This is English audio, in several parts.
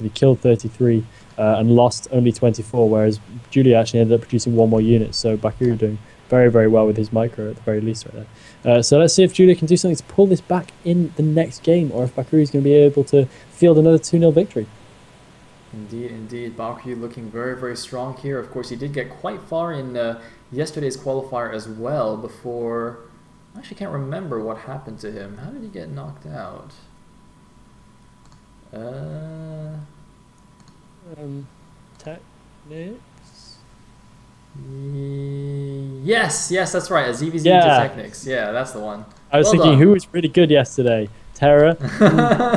he killed 33 and lost only 24, whereas Julia actually ended up producing one more unit. So Bakuryu doing very, very well with his micro at the very least right there. So let's see if Julia can do something to pull this back in the next game, or if Bakuryu is going to be able to field another 2-0 victory. Indeed, indeed. Bakuryu looking very, very strong here. Of course, he did get quite far in yesterday's qualifier as well before... I actually can't remember what happened to him. How did he get knocked out? Technics? Yes, that's right. A ZVZ to Technics. Yeah, that's the one. I was thinking, who was really good yesterday? Terra?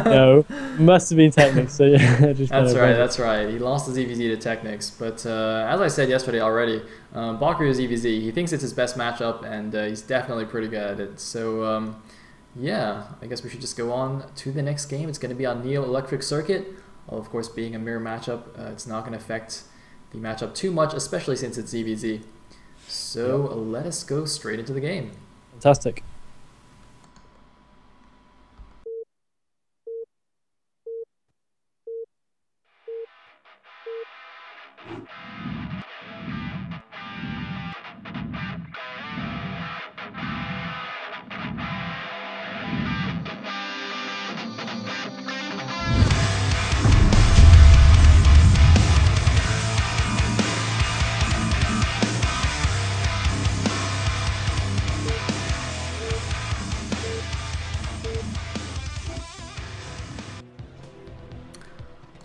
No, must have been Technics. So yeah, that's right. He lost the ZVZ to Technics, but as I said yesterday already, Bakuryu ZVZ. He thinks it's his best matchup, and he's definitely pretty good at it. So yeah, I guess we should just go on to the next game. It's going to be on Neo Electric Circuit. Well, of course, being a mirror matchup, it's not going to affect the matchup too much, especially since it's ZVZ. So let us go straight into the game. Fantastic.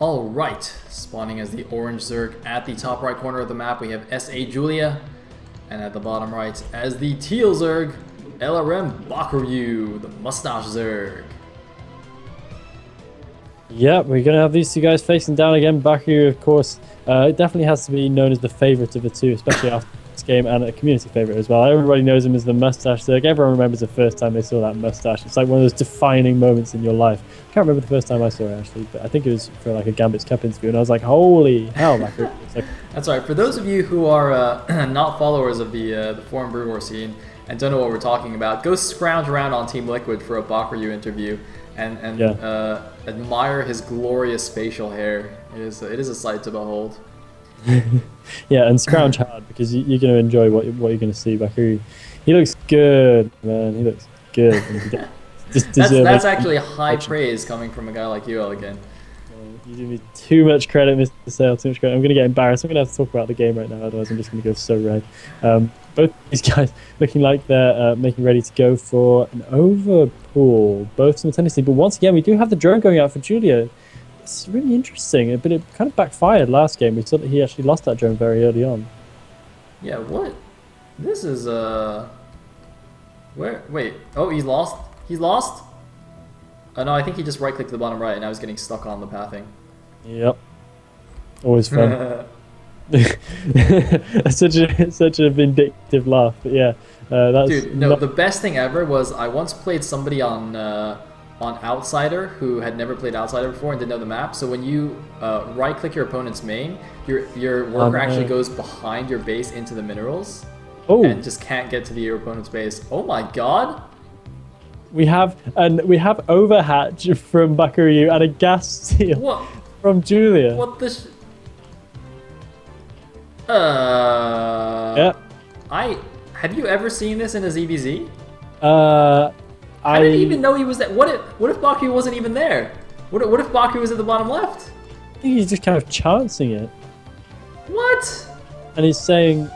Alright, spawning as the orange Zerg at the top right corner of the map, we have S.A-Julia, and at the bottom right as the teal Zerg, LRM Bakuryu, the mustache Zerg. Yeah, we're going to have these two guys facing down again. Bakuryu, of course, definitely has to be known as the favourite of the two, especially after this game, and a community favourite as well. Everybody knows him as the mustache Zerg. Everyone remembers the first time they saw that mustache. It's like one of those defining moments in your life. I can't remember the first time I saw it, actually, but I think it was for like a Gambit's Cup interview, and I was like, holy hell, Bakuryu. Like... That's right. For those of you who are not followers of the foreign Brew War scene and don't know what we're talking about, go scrounge around on Team Liquid for a Bakuryu interview and admire his glorious facial hair. It is a sight to behold. Yeah, and scrounge hard, because you're going to enjoy what you're going to see. Bakuryu, he looks good, man. He looks good. That's actually high praise coming from a guy like you, Elegant. You give me too much credit, Mr. Sale, too much credit. I'm going to get embarrassed. I'm going to have to talk about the game right now, otherwise I'm just going to go so red. Both these guys looking like they're making ready to go for an overpull, both simultaneously. But once again, we do have the drone going out for Julia. It's really interesting, but it kind of backfired last game. We saw that he actually lost that drone very early on. Yeah, what? This is, where? Wait. Oh, he's lost? He's lost? Oh, no, I think he just right-clicked to the bottom right, and I was getting stuck on the pathing. Yep. Always fun. such a vindictive laugh, but yeah. That's Dude, no, the best thing ever was I once played somebody on Outsider who had never played Outsider before and didn't know the map. So when you right-click your opponent's main, your worker actually goes behind your base into the minerals and just can't get to your opponent's base. Oh my god! We have overhatch from Bakuryu and a gas steal from Julia. What the? Yeah. Have you ever seen this in a ZVZ? I didn't even know he was there. What if Bakuryu wasn't even there? What if Bakuryu was at the bottom left? I think he's just kind of chancing it. What? And he's saying,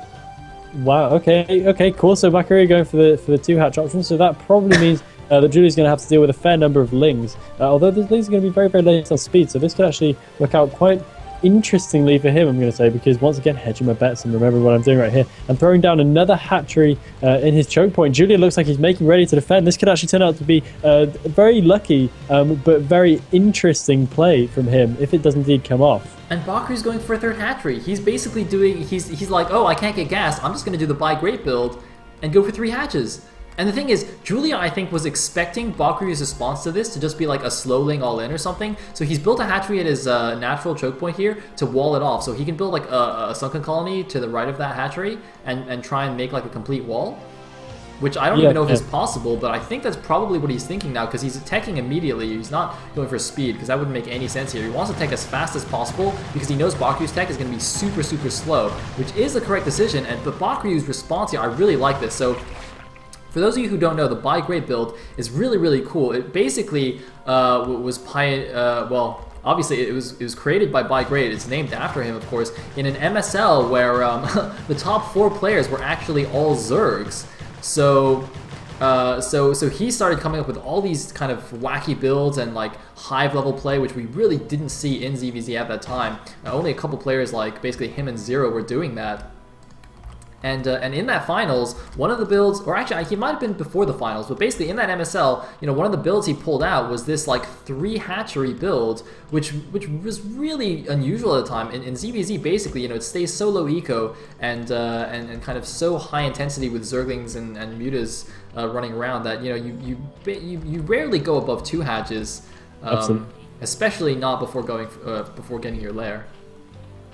"Wow, okay, cool." So Bakuryu going for the 2-hatch option. So that probably means that Julia's going to have to deal with a fair number of lings. Although these lings are going to be very, very late on speed, so this could actually work out quite interestingly for him, I'm going to say, because once again, hedging my bets and remembering what I'm doing right here. I'm throwing down another hatchery in his choke point. Julia looks like he's making ready to defend. This could actually turn out to be a very lucky but very interesting play from him if it does indeed come off. And Bakuryu's going for a third hatchery. He's basically doing, he's like, oh, I can't get gas. I'm just going to do the buy great build and go for 3 hatches. And the thing is, Julia, I think, was expecting Bakuryu's response to this to just be like a slowling all-in or something. So he's built a hatchery at his natural choke point here to wall it off. So he can build like a sunken colony to the right of that hatchery and try and make like a complete wall. which I don't even know if it's possible, but I think that's probably what he's thinking now, because he's attacking immediately. He's not going for speed, because that wouldn't make any sense here. He wants to attack as fast as possible, because he knows Bakuryu's tech is going to be super, super slow, which is the correct decision. And but Bakuryu's response here, I really like this. So for those of you who don't know, the Buy Great build is really, really cool. It basically well, obviously it was created by Buy Great. It's named after him, of course, in an MSL where the top 4 players were actually all Zergs. So so he started coming up with all these kind of wacky builds and like hive level play, which we really didn't see in ZVZ at that time. Only a couple players, like basically him and Zero, were doing that. And in that finals, one of the builds, or actually he might have been before the finals, but basically in that MSL, you know, one of the builds he pulled out was this like 3 hatchery build, which was really unusual at the time. In ZVZ, basically, you know, it stays so low eco and kind of so high intensity with Zerglings and mutas running around that, you know, you rarely go above 2 hatches, especially not before getting your lair.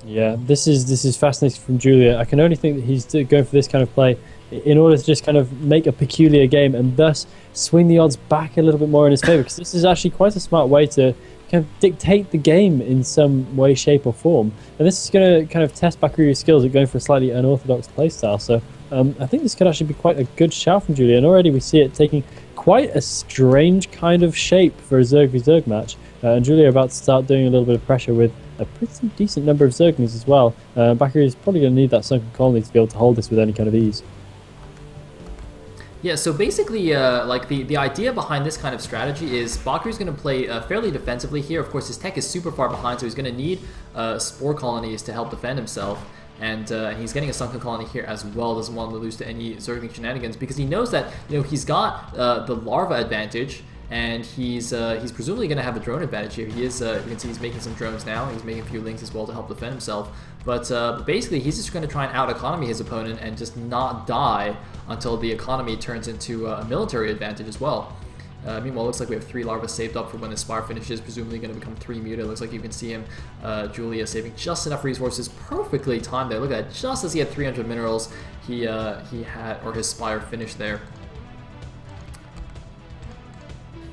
Yeah, this is fascinating from Julia. I can only think that he's going for this kind of play in order to just kind of make a peculiar game and thus swing the odds back a little bit more in his favor, because this is actually quite a smart way to kind of dictate the game in some way, shape or form. And this is going to kind of test Bakuryu's skills at going for a slightly unorthodox playstyle. So I think this could actually be quite a good shout from Julia, and already we see it taking quite a strange kind of shape for a Zerg v Zerg match. And Julia about to start doing a little bit of pressure with a pretty decent number of Zerglings as well. Bakuryu is probably going to need that sunken colony to be able to hold this with any kind of ease. Yeah, so basically, like the idea behind this kind of strategy is Bakuryu's going to play fairly defensively here. Of course, his tech is super far behind, so he's going to need spore colonies to help defend himself. And he's getting a sunken colony here as well. Doesn't want to lose to any Zergling shenanigans, because he knows that, you know, he's got the larva advantage. And he's presumably going to have a drone advantage here. He is, you can see he's making some drones now. He's making a few lings as well to help defend himself. But basically, he's just going to try and out-economy his opponent and just not die until the economy turns into a military advantage as well. Meanwhile, it looks like we have 3 larvae saved up for when the Spire finishes, presumably going to become 3 muta. It looks like you can see him, Julia, saving just enough resources, perfectly timed there. Look at that, just as he had 300 minerals, he had, or his Spire finished there.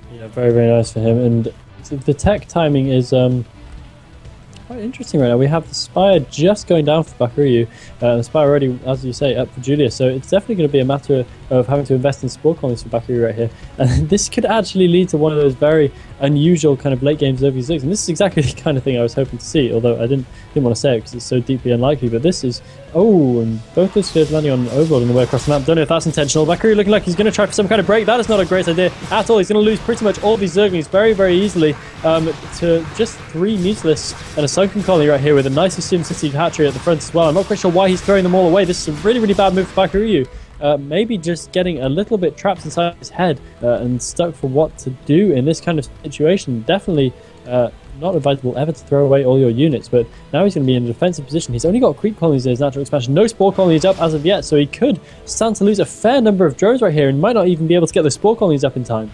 Yeah, very, very nice for him. And the tech timing is quite interesting right now. We have the Spire just going down for Bakuryu. The Spire already, as you say, up for Julia. So it's definitely going to be a matter of having to invest in spore colonies for Bakuryu right here. And this could actually lead to one of those very unusual kind of late game Zerg 6. And this is exactly the kind of thing I was hoping to see, although I didn't want to say it because it's so deeply unlikely. But this is, oh, and both those spheres landing on Overlord on the way across the map. Don't know if that's intentional. Bakuryu looking like he's going to try for some kind of break. That is not a great idea at all. He's going to lose pretty much all of these Zerglings very, very easily to just 3 Mutalus and a sunken colony right here with a nicely sim-city hatchery at the front as well. I'm not quite sure why he's throwing them all away. This is a really, really bad move for Bakuryu. Maybe just getting a little bit trapped inside his head and stuck for what to do in this kind of situation. Definitely not advisable ever to throw away all your units, but now he's going to be in a defensive position. He's only got creep colonies in his natural expansion. No spore colonies up as of yet, so he could stand to lose a fair number of drones right here and might not even be able to get those spore colonies up in time.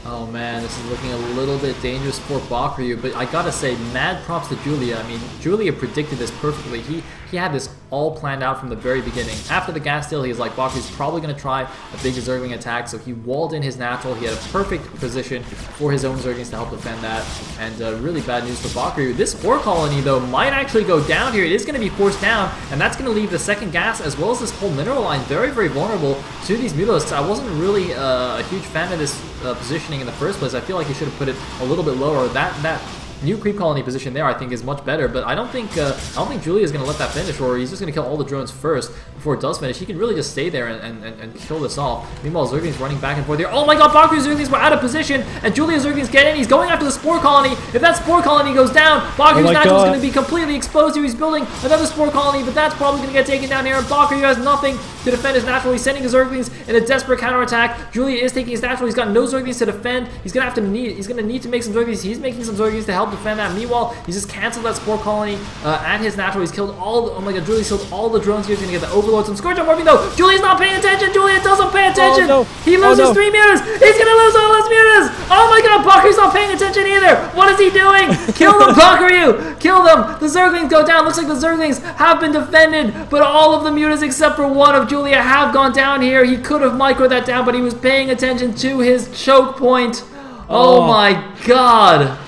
Oh man, this is looking a little bit dangerous for Bakuryu, but I gotta say, mad props to Julia. I mean, Julia predicted this perfectly. He had this all planned out from the very beginning. After the gas steal, he was like, Bakuryu's probably going to try a big Zergling attack, so he walled in his natural. He had a perfect position for his own Zerglings to help defend that, and really bad news for Bakuryu. This spore colony, though, might actually go down here. It is going to be forced down, and that's going to leave the second gas, as well as this whole mineral line, very, very vulnerable to these Mutalisks. I wasn't really a huge fan of this positioning in the first place. I feel like he should have put it a little bit lower. That new creep colony position there, I think, is much better, but I don't think Julia is going to let that finish, or he's just going to kill all the drones first before it does finish. He can really just stay there and kill this off. Meanwhile, Zergling's running back and forth here. Oh my god, Bakuryu Zerglings were out of position, and Julia Zerglings get in. He's going after the spore colony. If that spore colony goes down, Bakuryu's natural is going to be completely exposed here. He's building another spore colony, but that's probably going to get taken down here, and Bakuryu has nothing to defend his natural. He's sending his Zerglings in a desperate counterattack. Julia is taking his natural. He's got no Zerglings to defend. He's going to need to make some Zerglings. He's making some Zerglings to help help defend that. Meanwhile, he's just canceled that Spore Colony at his natural. He's killed all the, oh my god, Julia's killed all the drones here. He's gonna get the Overlord. Some Scourge on Morphine though. Julia's not paying attention. Julia doesn't pay attention. Oh, no. He loses 3 mutas. He's gonna lose all his mutas. Oh my god, Bakuryu's not paying attention either. What is he doing? Kill them, Bakuryu. Kill them. The Zerglings go down. Looks like the Zerglings have been defended, but all of the mutas except for one of Julia have gone down here. He could have microed that down, but he was paying attention to his choke point. Oh my god.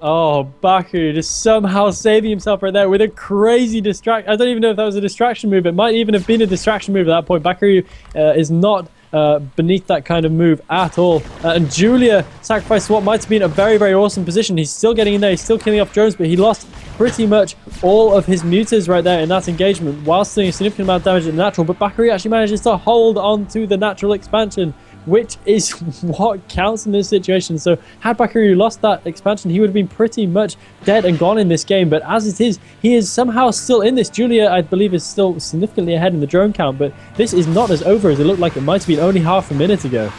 Oh, Bakuryu just somehow saving himself right there with a crazy distraction. I don't even know if that was a distraction move. It might even have been a distraction move at that point. Bakuryu is not beneath that kind of move at all. And Julia sacrificed what might have been a very, very awesome position. He's still getting in there. He's still killing off drones, but he lost pretty much all of his mutas right there in that engagement, whilst doing a significant amount of damage in the natural. But Bakuryu actually manages to hold on to the natural expansion, which is what counts in this situation. So had Bakuryu lost that expansion, he would have been pretty much dead and gone in this game. But as it is, he is somehow still in this. Julia, I believe, is still significantly ahead in the drone count, but this is not as over as it looked like it might have been only half a minute ago.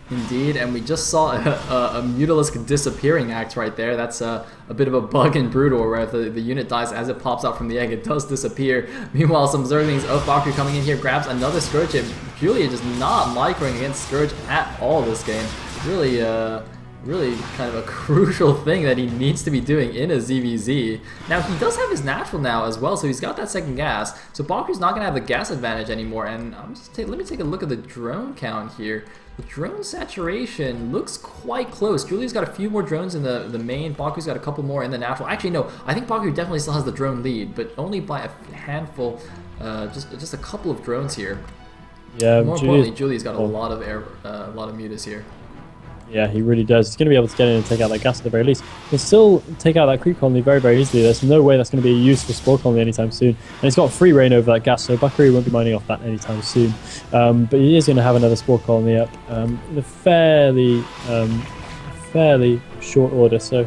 Indeed, and we just saw a Mutalisk disappearing act right there. That's a bit of a bug in Brutal, where if the unit dies as it pops out from the egg, it does disappear. Meanwhile, some Zerglings of Bakuryu coming in here, grabs another Scourge hit. Julia just not microing against Scourge at all this game. Really, really kind of a crucial thing that he needs to be doing in a ZVZ. Now, he does have his natural now as well, so he's got that second gas. So Bakuryu's not going to have the gas advantage anymore, and let me take a look at the drone count here. The drone saturation looks quite close. Julia's got a few more drones in the main. Bakuryu's got a couple more in the natural. Actually, no. I think Bakuryu definitely still has the drone lead, but only by a handful. Just a couple of drones here. Yeah. More importantly, Julia's got a lot of mutas here. Yeah, he really does. He's going to be able to get in and take out that gas at the very least. He'll still take out that creep colony very, very easily. There's no way that's going to be a useful spore colony anytime soon. And he's got free reign over that gas, so Bakuryu won't be mining off that anytime soon. But he is going to have another spore colony up in a fairly short order, so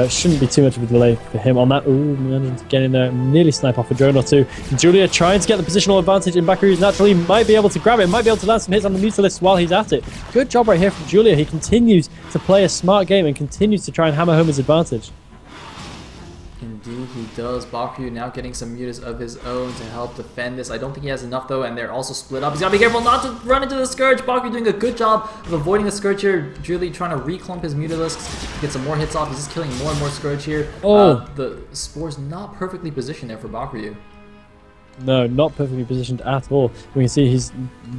shouldn't be too much of a delay for him on that. Ooh, managing to get in there, nearly snipe off a drone or two. Julia trying to get the positional advantage in Bakuryu's natural. He might be able to grab it, might be able to land some hits on the Mutalisk while he's at it. Good job right here from Julia. He continues to play a smart game and continues to try and hammer home his advantage. Indeed, he does. Bakuryu now getting some mutas of his own to help defend this. I don't think he has enough though, and they're also split up. He's got to be careful not to run into the Scourge. Bakuryu doing a good job of avoiding the Scourge here. Julie trying to reclump his Mutalisks, get some more hits off. He's just killing more and more Scourge here. Oh. The Spore's not perfectly positioned there for Bakuryu. No, not perfectly positioned at all. We can see he's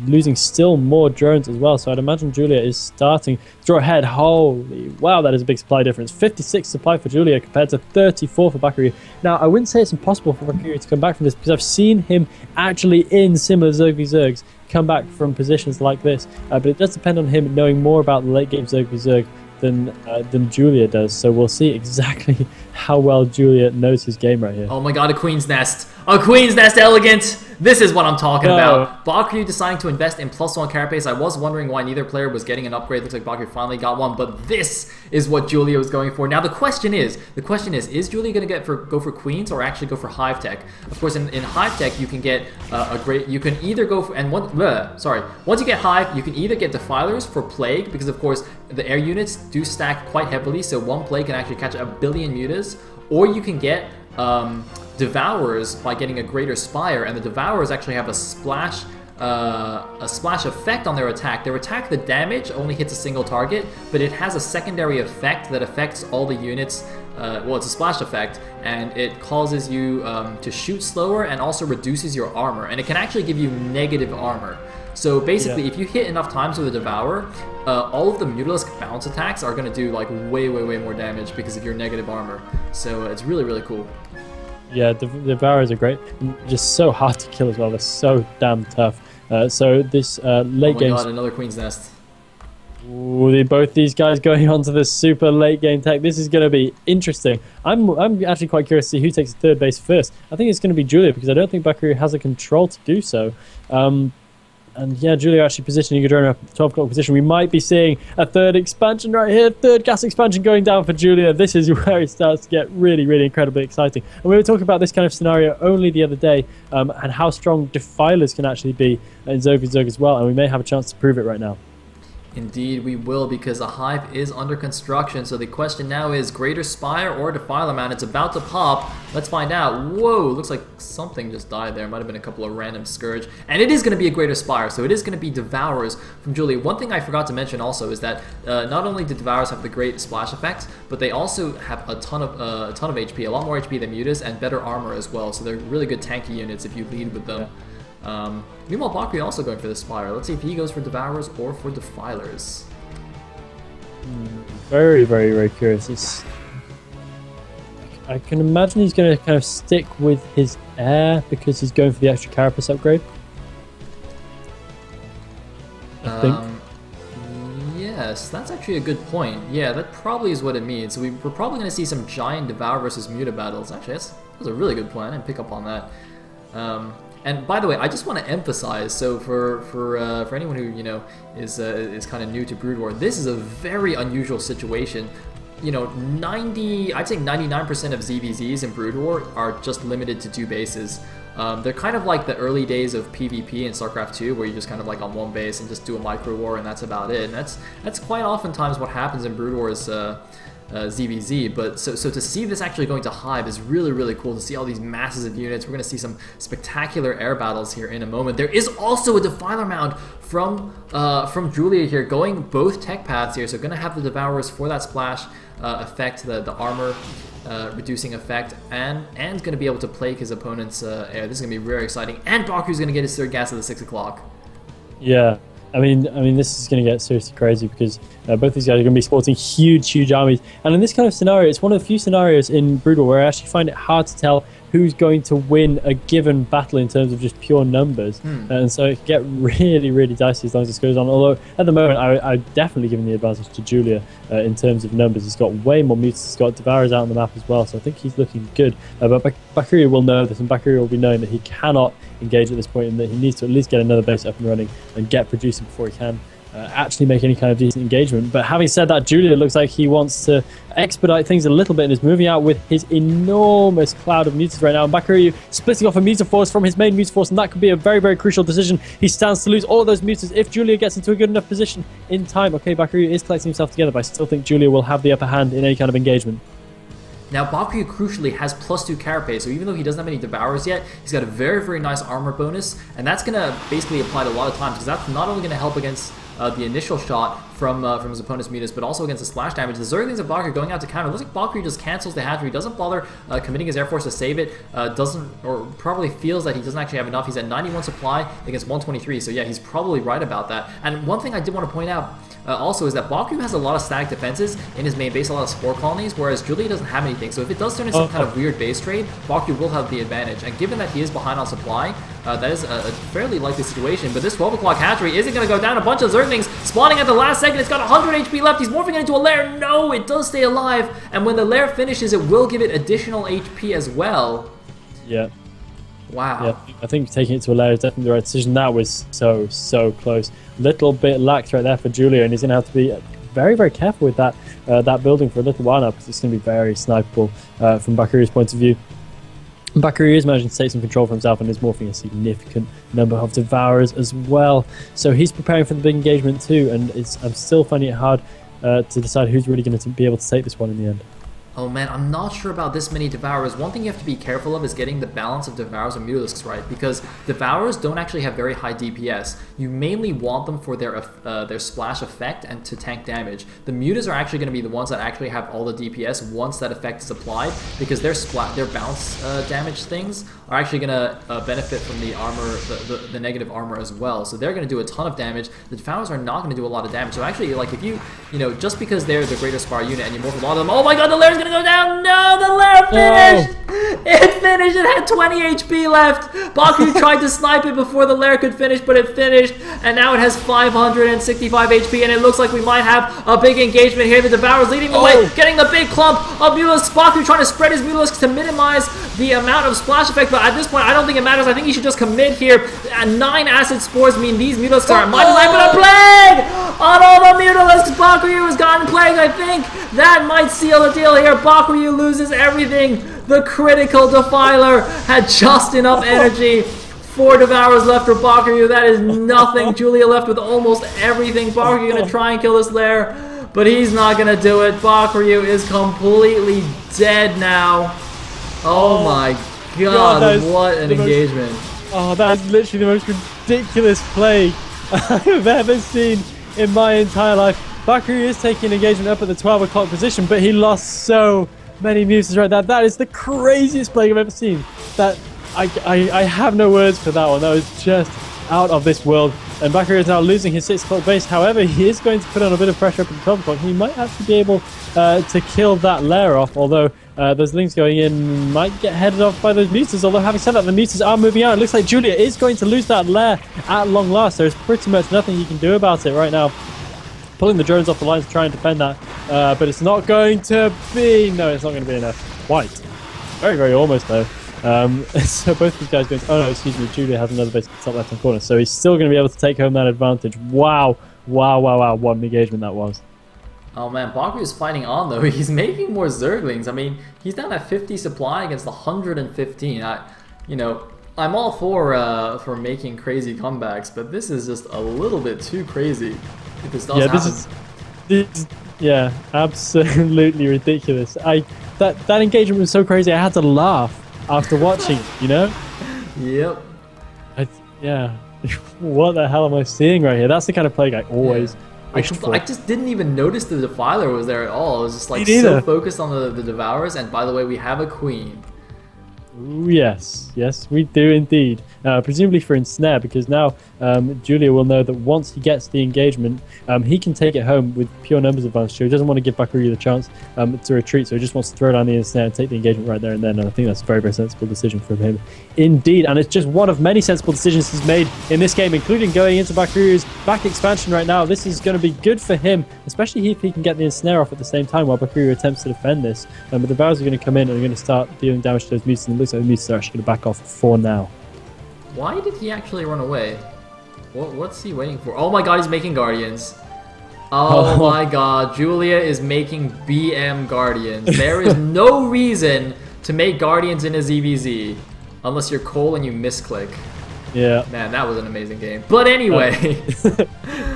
losing still more drones as well, so I'd imagine Julia is starting to draw ahead. Holy wow, that is a big supply difference. 56 supply for Julia compared to 34 for Bakuryu. Now, I wouldn't say it's impossible for Bakuryu to come back from this, because I've seen him actually in similar Zerg v Zergs come back from positions like this, but it does depend on him knowing more about the late game Zerg v Zerg than Julia does, so we'll see exactly how well Julia knows his game right here. Oh my god, a Queen's Nest! A Queen's Nest Elegant! This is what I'm talking about. Bakuryu deciding to invest in +1 carapace. I was wondering why neither player was getting an upgrade. Looks like Bakuryu finally got one, but this is what Julia was going for. Now the question is Julia going to go for Queens or actually go for Hive Tech? Of course, in Hive Tech you can get you can either go for, once you get Hive, you can either get Defilers for Plague, because of course the air units do stack quite heavily, so one Plague can actually catch 1 billion mutas, or you can get Devourers by getting a greater Spire, and the Devourers actually have a splash effect on their attack. Their attack, the damage only hits a single target, but it has a secondary effect that affects all the units. Well, it's a splash effect, and it causes you to shoot slower and also reduces your armor, and it can actually give you negative armor. So basically, if you hit enough times with a Devourer, all of the Mutalisk bounce attacks are going to do like way more damage because of your negative armor. So it's really, really cool. Yeah, the Devourers are great. Just so hard to kill as well. They're so damn tough. So this late game... Oh my god, another Queen's Nest. Ooh, both these guys going on to the super late game tech. This is going to be interesting. I'm actually quite curious to see who takes the third base first. I think it's going to be Julia, because I don't think Bakuryu has the control to do so. And yeah, Julia actually positioning a drone up at the 12 o'clock position. We might be seeing a third expansion right here. Third gas expansion going down for Julia. This is where it starts to get really, really incredibly exciting. And we were talking about this kind of scenario only the other day, and how strong Defilers can actually be in Zerg v Zerg as well. And we may have a chance to prove it right now. Indeed, we will, because a hive is under construction. So the question now is Greater Spire or Defiler Mount. It's about to pop. Let's find out. Whoa, looks like something just died there. Might have been a couple of random Scourge. And it is going to be a Greater Spire, so it is going to be Devourers from Julia. One thing I forgot to mention also is that not only do Devourers have the great splash effect, but they also have a ton of HP, a lot more HP than Mutas, and better armor as well. So they're really good tanky units if you lead with them. Meanwhile, Bakuryu also going for the Spire. Let's see if he goes for Devourers or for Defilers. Very, very, very curious. I can imagine he's going to kind of stick with his air because he's going for the extra carapace upgrade. I think. Yes, that's actually a good point. Yeah, that probably is what it means. So we're probably going to see some giant Devour versus Muta battles. Actually, that's a really good point. I didn't pick up on that. And by the way, I just want to emphasize, so for anyone who is kind of new to Brood War, this is a very unusual situation. You know, I'd say 99% of ZVZs in Brood War are just limited to 2 bases. They're kind of like the early days of PvP in StarCraft 2, where you just kind of like on 1 base and just do a micro war, and that's about it. And that's quite oftentimes what happens in Brood War's ZVZ, but so to see this actually going to Hive is really, really cool to see all these masses of units. We're going to see some spectacular air battles here in a moment. There is also a Defiler Mound from Julia here, going both tech paths here, so going to have the Devourers for that splash effect, the armor reducing effect, and going to be able to plague his opponent's air. This is going to be very exciting, and Bakuryu's going to get his 3rd gas at the 6 o'clock. Yeah. I mean, this is going to get seriously crazy because both these guys are going to be sporting huge armies. And in this kind of scenario, it's one of the few scenarios in Brood War where I actually find it hard to tell who's going to win a given battle in terms of just pure numbers. And so it can get really, really dicey as long as this goes on. Although, at the moment, I've definitely given the advantage to Julia in terms of numbers. He's got way more mutants. He's got Devourers out on the map as well, so I think he's looking good. But Bakuryu will know this, and Bakuryu will be knowing that he cannot engage at this point and that he needs to at least get another base up and running and get producing before he can actually make any kind of decent engagement. But having said that, Julia looks like he wants to expedite things a little bit and is moving out with his enormous cloud of mutas right now. And Bakuryu splitting off a muta force from his main muta force, and that could be a very, very crucial decision. He stands to lose all of those mutas if Julia gets into a good enough position in time. Okay, Bakuryu is collecting himself together, but I still think Julia will have the upper hand in any kind of engagement. Now, Bakuryu crucially has +2 carapace, so even though he doesn't have any Devourers yet, he's got a very, very nice armor bonus, and that's going to basically apply to a lot of times, because that's not only going to help against the initial shot from his opponent's mutas, but also against the splash damage. The Zerglings of Bakuryu going out to counter. It looks like Bakuryu just cancels the hatchery, doesn't bother committing his Air Force to save it, or probably feels that he doesn't actually have enough. He's at 91 supply against 123, so yeah, he's probably right about that. And one thing I did want to point out also is that Bakuryu has a lot of static defenses in his main base, a lot of spore colonies, whereas Julia doesn't have anything. So if it does turn into some kind of weird base trade, Bakuryu will have the advantage. And given that he is behind on supply, that is a fairly likely situation. But this 12 o'clock hatchery isn't going to go down. A bunch of Zerglings spawning at the last second. It's got 100 HP left. He's morphing it into a lair. No, it does stay alive. And when the lair finishes, it will give it additional HP as well. Yeah. Wow. Yeah, I think taking it to a lair is definitely the right decision. That was so close. Little bit lax right there for Julia, and he's going to have to be very, very careful with that building for a little while now, because it's going to be very snipeable from Bakuryu's point of view. Bakuryu is managing to take some control for himself and is morphing a significant number of Devourers as well. So he's preparing for the big engagement too, and I'm still finding it hard to decide who's really going to be able to take this one in the end. Oh man, I'm not sure about this many Devourers. One thing you have to be careful of is getting the balance of Devourers and Mutalisks right, because Devourers don't actually have very high DPS. You mainly want them for their splash effect and to tank damage. The Mutas are actually going to be the ones that actually have all the DPS once that effect is applied, because their bounce damage things are actually going to benefit from the armor, the negative armor as well. So they're going to do a ton of damage. The Devourers are not going to do a lot of damage. So actually, like, if you just because they're the Greater Spire unit and you morph a lot of them, oh my god, the Lair's going to go down. No, the lair finished. It finished. It had 20 HP left. Bakuryu tried to snipe it before the lair could finish, but it finished, and now it has 565 HP, and it looks like we might have a big engagement here. The Devourer's leading the way, getting the big clump of Mutalisks. Bakuryu trying to spread his Mutalisks to minimize the amount of splash effect, but at this point, I don't think it matters. I think he should just commit here. 9 acid spores mean these Mutalisks are minus 9, but a plague on all the Mutalisks. Bakuryu has gotten plagued. I think that might seal the deal here. Bakuryu loses everything. The critical Defiler had just enough energy 4 Devourers left for Bakuryu. That is nothing. Julia left with almost everything. Bakuryu gonna try and kill this lair, but he's not gonna do it. Bakuryu is completely dead now. Oh my god, what an engagement. That is literally the most ridiculous play I've ever seen in my entire life. Bakuryu is taking engagement up at the 12 o'clock position, but he lost so many muses right there. That is the craziest play I've ever seen. That I have no words for that one. That was just out of this world. And Bakuryu is now losing his 6 o'clock base. However, he is going to put on a bit of pressure up at the 12 o'clock. He might actually be able to kill that lair off, although those lings going in might get headed off by those muses. Although having said that, the muses are moving out. It looks like Julia is going to lose that lair at long last. There's pretty much nothing he can do about it right now. Pulling the drones off the line to try and defend that, but it's not going to be. No, it's not going to be enough. Quite. Very, very almost though. So both these guys going to, oh no, excuse me, Julia has another base at the top left hand corner, so he's still going to be able to take home that advantage. Wow, what an engagement that was. Oh man, Bakuryu is fighting on though. He's making more Zerglings. I mean, he's down at 50 supply against 115. I'm all for making crazy comebacks, but this is just a little bit too crazy. If this does happen. Yeah, absolutely ridiculous. That engagement was so crazy. I had to laugh after watching, you know? Yep. Yeah. What the hell am I seeing right here? That's the kind of play I always wished for. I just didn't even notice the Defiler was there at all. I was just like so focused on the Devourers. And by the way, we have a queen. Ooh, yes, we do indeed. Presumably for ensnare, because now Julia will know that once he gets the engagement, he can take it home with pure numbers advantage. So he doesn't want to give Bakuryu the chance to retreat, so he just wants to throw down the ensnare and take the engagement right there and then. And I think that's a very, very sensible decision from him indeed. And it's just one of many sensible decisions he's made in this game, including going into Bakuryu's back expansion right now. This is going to be good for him, especially if he can get the ensnare off at the same time while Bakuryu attempts to defend this. But the Devourers are going to come in and are going to start dealing damage to those muses, and it looks like the muses are actually going to back off for now. Why did he actually run away? What's he waiting for? Oh my god, he's making Guardians. Oh my god, Julia is making BM Guardians. There is no reason to make Guardians in a ZVZ unless you're Cole and you misclick. Yeah. Man, that was an amazing game. But anyway.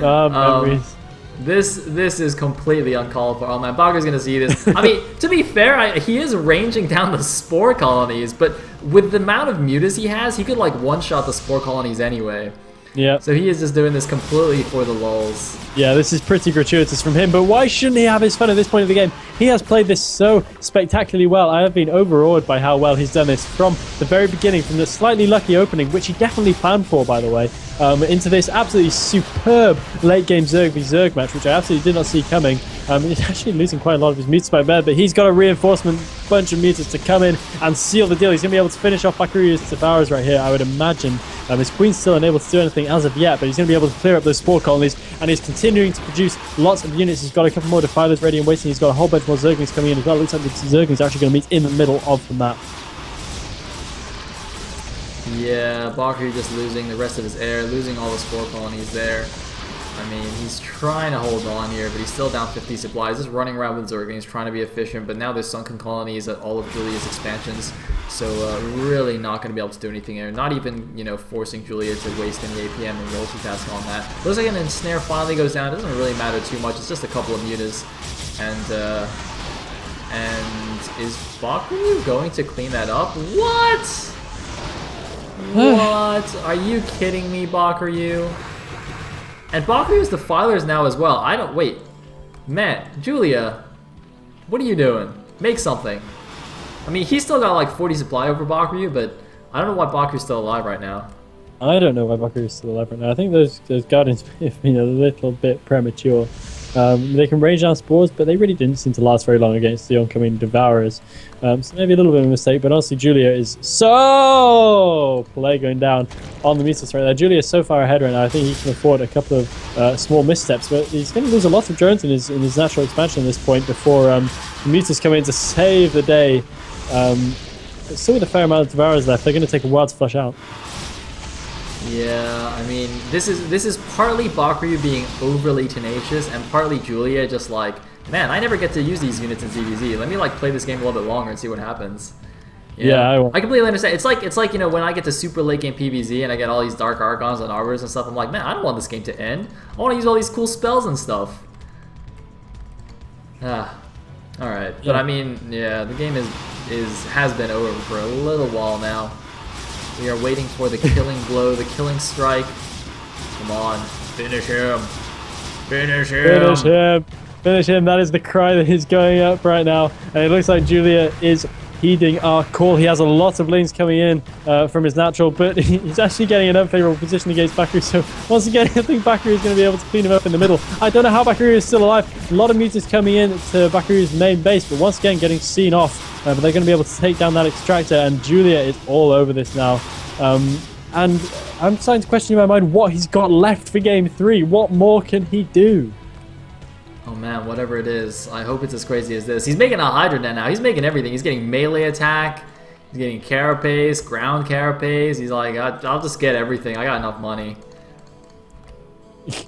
Memories. This is completely uncalled for. Oh man, Bakuryu's gonna see this. I mean, to be fair, he is ranging down the spore colonies, but with the amount of mutas he has, he could like one-shot the spore colonies anyway. Yeah. So he is just doing this completely for the lulz. Yeah, this is pretty gratuitous from him, but why shouldn't he have his fun at this point of the game? He has played this so spectacularly well. I have been overawed by how well he's done this from the very beginning, from the slightly lucky opening, which he definitely planned for, by the way, into this absolutely superb late game Zerg v Zerg match, which I absolutely did not see coming. He's actually losing quite a lot of his mutas by there, but he's got a reinforcement bunch of mutas to come in and seal the deal. He's going to be able to finish off Bakuryu's Devourers right here, I would imagine. His queen's still unable to do anything as of yet, but he's going to be able to clear up those spore colonies, and he's continuing to produce lots of units. He's got a couple more Defilers ready and waiting. He's got a whole bunch more Zerglings coming in as well. It looks like the Zerglings are actually going to meet in the middle of the map. Yeah, Bakuryu just losing the rest of his air, losing all the spore colonies there. I mean, he's trying to hold on here, but he's still down 50 supplies. Just running around with Zerglings, trying to be efficient, but now there's sunken colonies at all of Julia's expansions, so really not going to be able to do anything here. Not even, forcing Julia to waste any APM and multitask on that. Looks like an ensnare finally goes down. It doesn't really matter too much. It's just a couple of mutas, and is Bakuryu going to clean that up? What? What? Are you kidding me, Bakuryu? And Bakuryu's Defilers now as well. Wait. Man, Julia, what are you doing? Make something. I mean, he's still got like 40 supply over Bakuryu, but I don't know why Bakuryu's still alive right now. I don't know why Bakuryu's still alive right now. I think those Guardians have been a little bit premature. They can range down spores, but they really didn't seem to last very long against the oncoming Devourers. So maybe a little bit of a mistake, but honestly, Julia is so play going down on the mutas right there. Julia is so far ahead right now. I think he can afford a couple of small missteps, but he's going to lose a lot of drones in his natural expansion at this point before the mutas come in to save the day. Still with a fair amount of Devourers left, they're going to take a while to flush out. Yeah, I mean, this is partly Bakuryu being overly tenacious, and partly Julia just like, man, I never get to use these units in ZVZ. Let me like play this game a little bit longer and see what happens. Yeah, I completely understand. It's like, you know, when I get to super late game PvZ and I get all these dark archons and arbors and stuff, I'm like, man, I don't want this game to end. I want to use all these cool spells and stuff. Ah, all right. But I mean, yeah, the game has been over for a little while now. We are waiting for the killing blow, the killing strike. Come on, finish him. Finish him. Finish him. Finish him. That is the cry that is going up right now. And it looks like Julia is heeding our call. He has a lot of lanes coming in from his natural, but he's actually getting an unfavorable position against Bakuryu. So once again, I think Bakuryu is going to be able to clean him up in the middle. I don't know how Bakuryu is still alive. A lot of mutas coming in to Bakuryu's main base, but once again getting seen off. But they're going to be able to take down that extractor, and Julia is all over this now. And I'm starting to question in my mind what he's got left for game 3. What more can he do? Oh man, whatever it is, I hope it's as crazy as this. He's making a Hydra net now. He's making everything. He's getting melee attack. He's getting carapace, ground carapace. He's like, I'll just get everything. I got enough money. Yeah,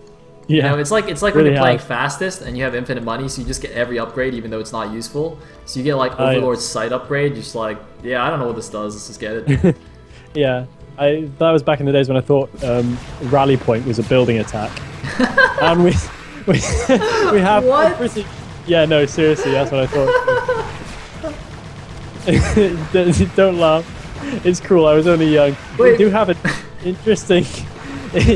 you know, it's like really when you're playing fastest and you have infinite money, so you just get every upgrade even though it's not useful. So you get like Overlord's Sight upgrade. You're just like, yeah, I don't know what this does. Let's just get it. Yeah, that was back in the days when I thought Rally Point was a building attack, and we have what? Yeah, no, seriously, that's what I thought. Don't laugh. It's cool. I was only young. Wait. We do have an interesting.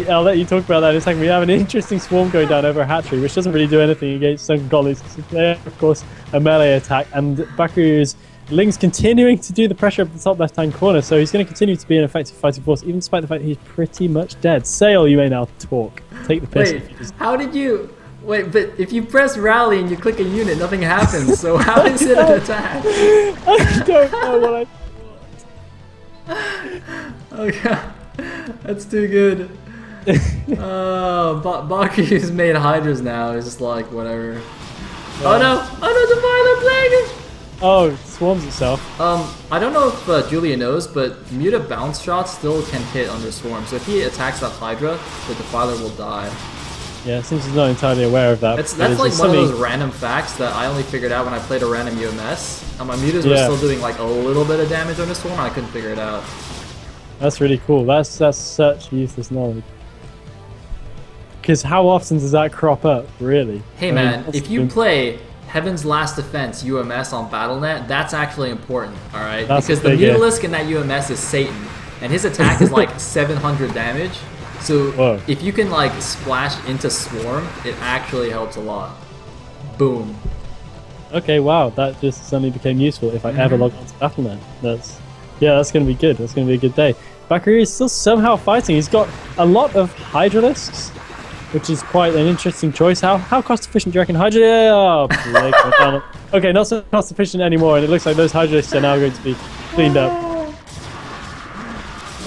I'll let you talk about that in a second. We have an interesting swarm going down over a hatchery, which doesn't really do anything against Sunken Collies. They are, of course, a melee attack, and Bakuryu's Ling's continuing to do the pressure up the top left-hand corner, so he's going to continue to be an effective fighting force, even despite the fact that he's pretty much dead. Sail, you may now talk. Take the piss. Wait, how did you... Wait, but if you press rally and you click a unit, nothing happens, so how is it an attack? I don't know what I... Oh god, that's too good. Bakuryu's made Hydras now, he's just like, whatever. Yeah. Oh no, the Violet Plague! Oh, it swarms itself. I don't know if Julia knows, but Muta bounce shots still can hit under swarm. So if he attacks that Hydra, the Defiler will die. Yeah, seems he's not entirely aware of that. That's like one of those random facts that I only figured out when I played a random UMS. And my Mutas were still doing like a little bit of damage under swarm, and I couldn't figure it out. That's really cool. That's such useless knowledge. Because how often does that crop up, really? Hey man, if you play Heaven's Last Defense UMS on Battle.net, that's actually important, alright? Because the Mutalisk in that UMS is Satan, and his attack is like 700 damage. So if you can like splash into Swarm, it actually helps a lot. Boom. Okay, wow, that just suddenly became useful if I ever log on to Battle.net. That's going to be good. That's going to be a good day. Bakuryu is still somehow fighting. He's got a lot of Hydralisks, which is quite an interesting choice. How cost efficient do you reckon Hydra? Oh, okay, not so cost efficient anymore, and it looks like those Hydralisks are now going to be cleaned up.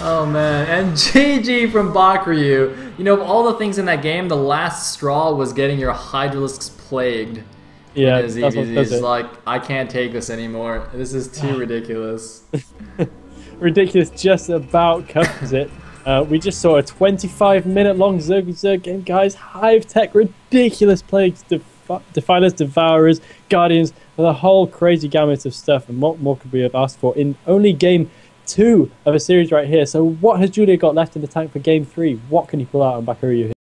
Oh man, and GG from Bakuryu. You know, of all the things in that game, the last straw was getting your Hydralisks plagued. Yeah, that's what does it. Like, I can't take this anymore. This is too ridiculous. Ridiculous just about covers it. We just saw a 25-minute long Zerg game, guys. Hive tech, ridiculous plagues, Defilers, Devourers, Guardians, the whole crazy gamut of stuff. And what more could we have asked for in only game 2 of a series right here? So what has Julia got left in the tank for game 3? What can he pull out on Bakuryu here?